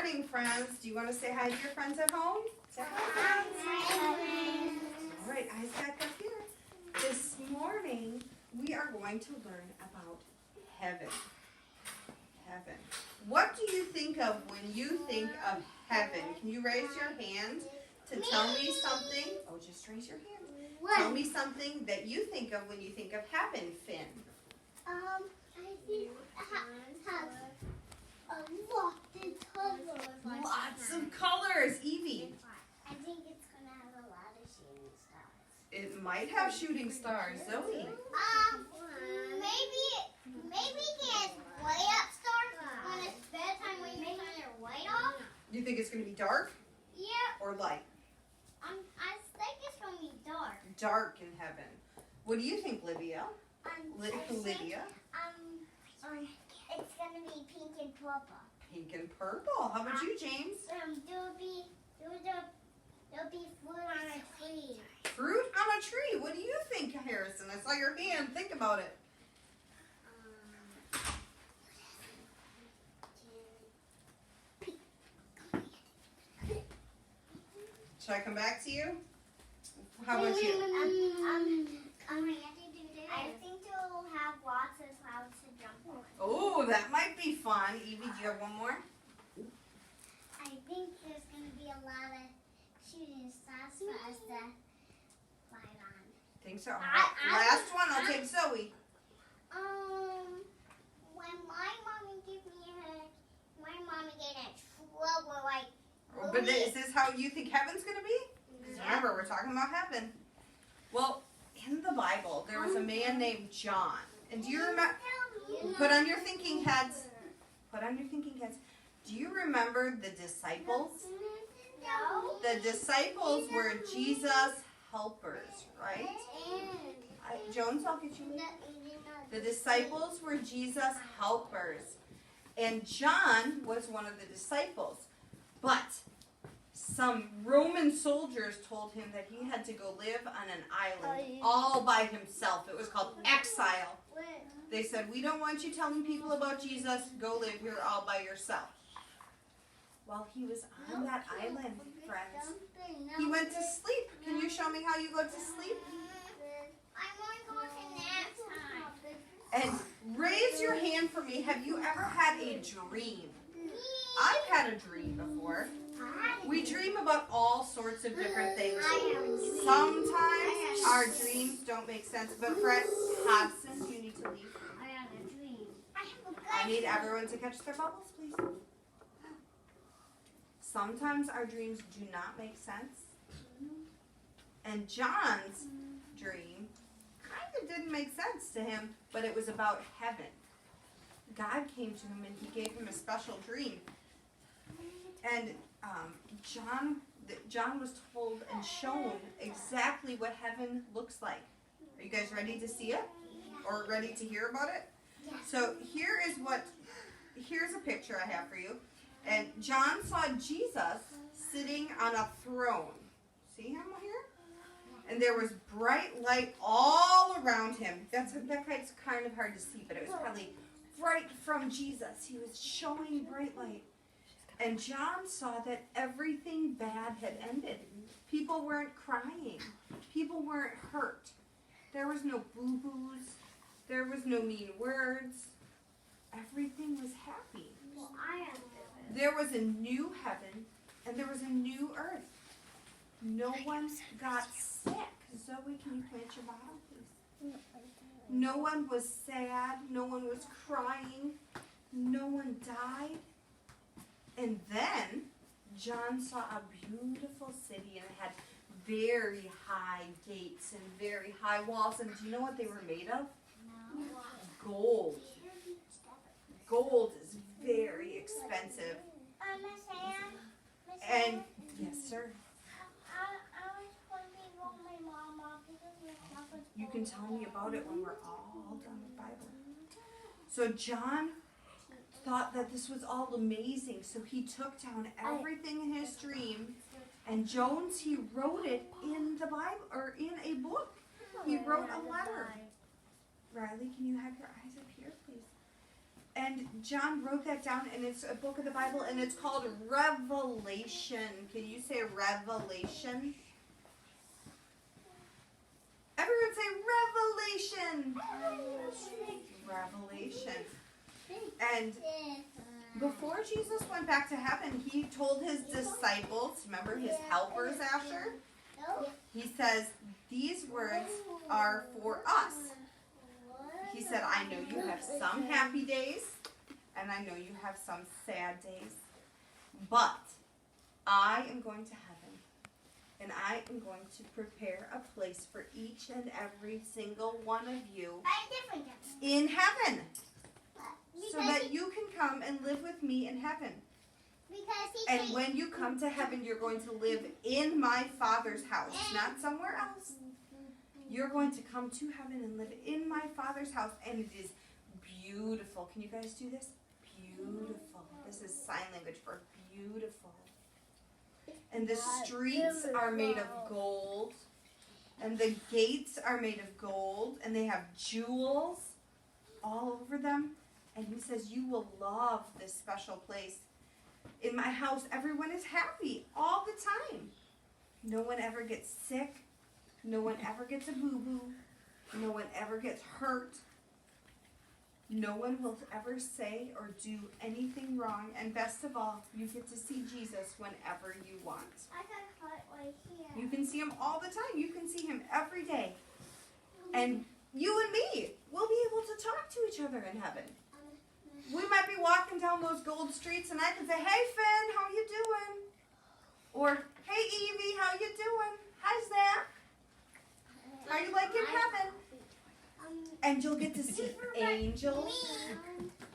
morning, friends. Do you want to say hi to your friends at home? Say hi. All right, eyes back up here. This morning, we are going to learn about heaven. Heaven. What do you think of when you think of heaven? Can you raise your hand to tell me something? Oh, just raise your hand. Tell me something that you think of when you think of heaven, Finn. I think has Lots of colors. Evie. I think it's gonna have a lot of shooting stars. It might have shooting stars. Zoe. Maybe get light up stars when it's bedtime when you turn your light off. You think it's going to be dark Yeah. or light? I think it's gonna be dark. Dark in heaven. What do you think, Livia? I Lydia? it's gonna be pink and purple. Pink and purple. How about you, James? There'll be fruit on a tree. Fruit on a tree. What do you think, Harrison? I saw your hand. Think about it. Should I come back to you? How about you? I think it'll have lots of clouds to jump on. Oh, that might be fun. Evie, do you have one more? I think there's going to be a lot of shooting stars for us to fly on. Think so. Last one. I'll take Zoe. When my mommy gave in trouble, like. But is this how you think heaven's going to be? Because remember, we're talking about heaven. Well, in the Bible, there was a man named John. And do you remember? Put on your thinking heads. Put on your thinking heads. Do you remember the disciples? No. The disciples were Jesus' helpers, right? Jones, I'll get you. The disciples were Jesus' helpers. And John was one of the disciples. But some Roman soldiers told him that he had to go live on an island all by himself. It was called exile. They said, we don't want you telling people about Jesus. Go live here all by yourself. While he was on that island, friends, he went to sleep. Can you show me how you go to sleep? I want to go to nap time. And raise your hand for me. Have you ever had a dream? I've had a dream before. We dream about all sorts of different things. Sometimes our dreams don't make sense. But Fred, Hudson, you need to leave. I had a dream. I need everyone to catch their bubbles, please. Sometimes our dreams do not make sense. And John's dream kind of didn't make sense to him, but it was about heaven. God came to him and he gave him a special dream. And John was told and shown exactly what heaven looks like. Are you guys ready to see it? Or ready to hear about it? So here's a picture I have for you. And John saw Jesus sitting on a throne. See him here? And there was bright light all around him. That guy's kind of hard to see, but it was probably bright from Jesus. He was showing bright light. And John saw that everything bad had ended. People weren't crying. People weren't hurt. There was no boo-boos. There was no mean words. Everything was happy. Well, I am. There was a new heaven and there was a new earth. No one got sick. Zoe, can you plant your bottle, please? No one was sad. No one was crying. No one died. And then John saw a beautiful city and it had very high gates and very high walls. And do you know what they were made of? No. Gold. Gold is very expensive. Miss Ann? And yes, sir. I was wondering what my mom because You can tell me about it when we're all done with Bible. So John thought that this was all amazing, so he took down everything in his dream, and Jones, he wrote it in the Bible, or in a book. He wrote a letter. Riley, can you have your eyes up here, please? And John wrote that down, and it's a book of the Bible, and it's called Revelation. Can you say Revelation? Everyone say Revelation. Revelation. And before Jesus went back to heaven, he told his disciples, remember his helpers after? He says, these words are for us. He said, I know you have some happy days, and I know you have some sad days, but I am going to heaven, and I am going to prepare a place for each and every single one of you in heaven, so that you can come and live with me in heaven. And when you come to heaven, you're going to live in my Father's house, not somewhere else. You're going to come to heaven and live in my Father's house, and it is beautiful. Can you guys do this? Beautiful. This is sign language for beautiful. And the streets are made of gold, and the gates are made of gold, and they have jewels all over them. And he says, you will love this special place. In my house, everyone is happy all the time. No one ever gets sick. No one ever gets a boo-boo. No one ever gets hurt. No one will ever say or do anything wrong. And best of all, you get to see Jesus whenever you want. I got caught right here. You can see him all the time. You can see him every day. And you and me will be able to talk to each other in heaven. We might be walking down those gold streets, and I can say, hey, Finn, how you doing? Or, hey, Evie, how you doing? Hi, Zach. How you liking heaven? And you'll get to see angels.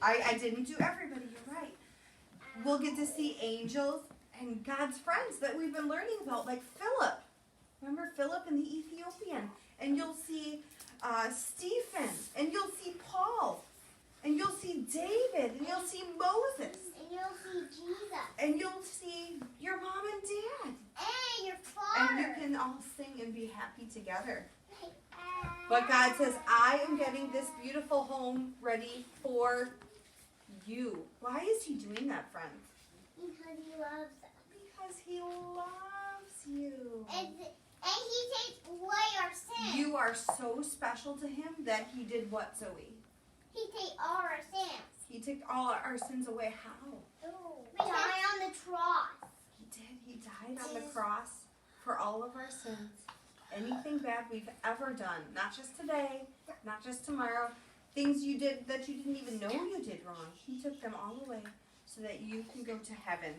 I didn't do everybody, you're right. We'll get to see angels and God's friends that we've been learning about, like Philip. Remember Philip and the Ethiopian? And you'll see Stephen, and you'll see Paul, and you'll see David, and you'll see Moses. And you'll see Jesus. And you'll see your mom and dad. And your father. And you can all sing and be happy together. But God says, I am getting this beautiful home ready for you. Why is he doing that, friends? Because he loves us. Because he loves you. And he takes away our sins. You are so special to him that he did what, Zoe? He takes all our sins. He took all our sins away. How? He died on the cross. He did. He died on the cross for all of our sins. Anything bad we've ever done, not just today, not just tomorrow, things you did that you didn't even know you did wrong. He took them all away so that you can go to heaven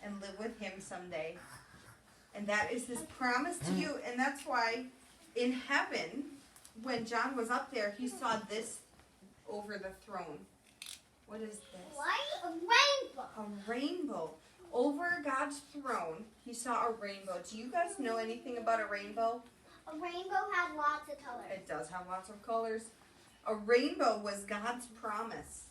and live with him someday. And that is his promise to you. And that's why in heaven, when John was up there, he saw this over the throne. What is this? What? A rainbow. A rainbow. Over God's throne, he saw a rainbow. Do you guys know anything about a rainbow? A rainbow has lots of colors. It does have lots of colors. A rainbow was God's promise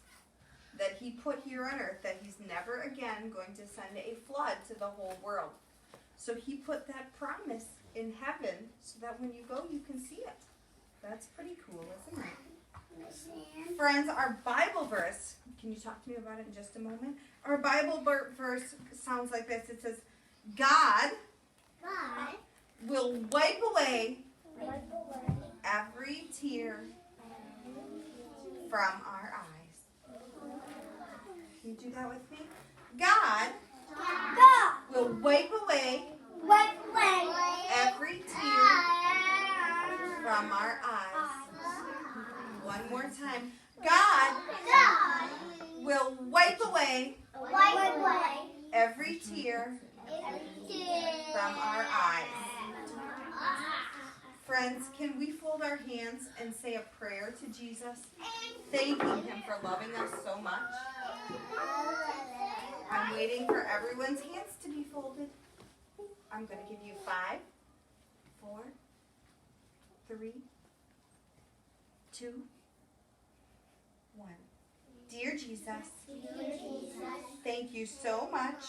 that he put here on earth, that he's never again going to send a flood to the whole world. So he put that promise in heaven so that when you go, you can see it. That's pretty cool, isn't it? Friends, our Bible verse, can you talk to me about it in just a moment? Our Bible verse sounds like this. It says, God will wipe away every tear from our eyes. Can you do that with me? God will wipe away every tear from our eyes. One more time. God will wipe away every tear from our eyes. Friends, can we fold our hands and say a prayer to Jesus, thanking him for loving us so much? I'm waiting for everyone's hands to be folded. I'm going to give you 5, 4, 3, 2, 1. Dear Jesus, thank you so much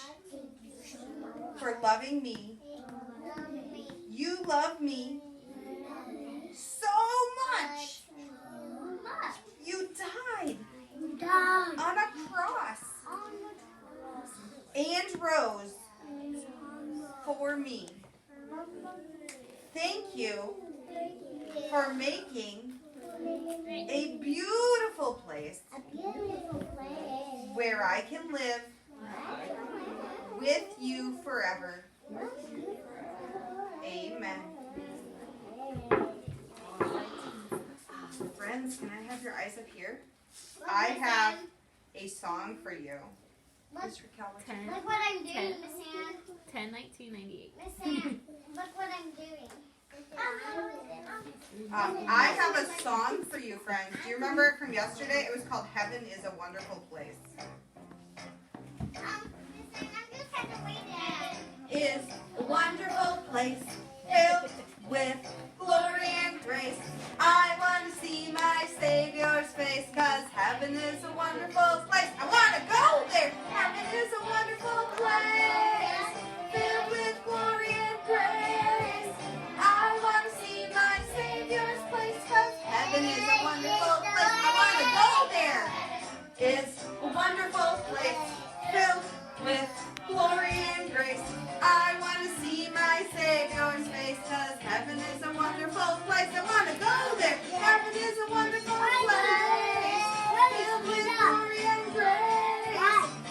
for loving me. You love me so much. You died On a cross. And rose for me. Thank you for making a beautiful place where I can live with you forever. Amen. Friends, can I have your eyes up here? I have a song for you. Look, Mr. Calvin. 10, look what I'm doing, Miss Ann. 10/1998. Miss Ann, look what I'm doing. I have a song for you, friends. Do you remember it from yesterday? It was called Heaven is a Wonderful Place. Miss Ann, I'm just kind of waiting. Is a wonderful place filled with glory and grace. I want to see my Savior's face, 'cause heaven is a wonderful place. I want to go there. Heaven is a wonderful place filled with glory and grace. I want to see my Savior's place, 'cause heaven is a wonderful place. I want to go there. It's a wonderful place filled with glory and grace. I want to see my Savior's face, 'cause heaven is a wonderful place. I want to go there. Heaven is a wonderful place filled with glory and grace.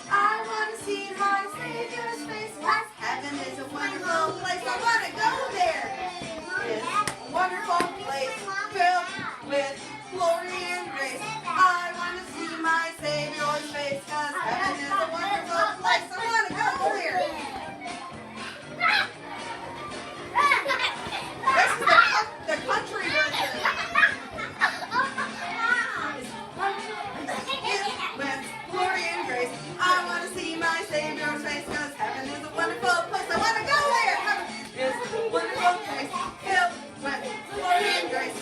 I want to see my Savior's face, 'cause heaven is a wonderful place. I want to go there. It's a wonderful place filled with glory and grace. I want to see my Savior's face, 'cause heaven is a wonderful place. I want to go there. This is the country version. With glory and grace, I want to see my Savior's face, 'cause heaven is a wonderful place. I want to go there. Heaven is a wonderful place filled with glory and grace.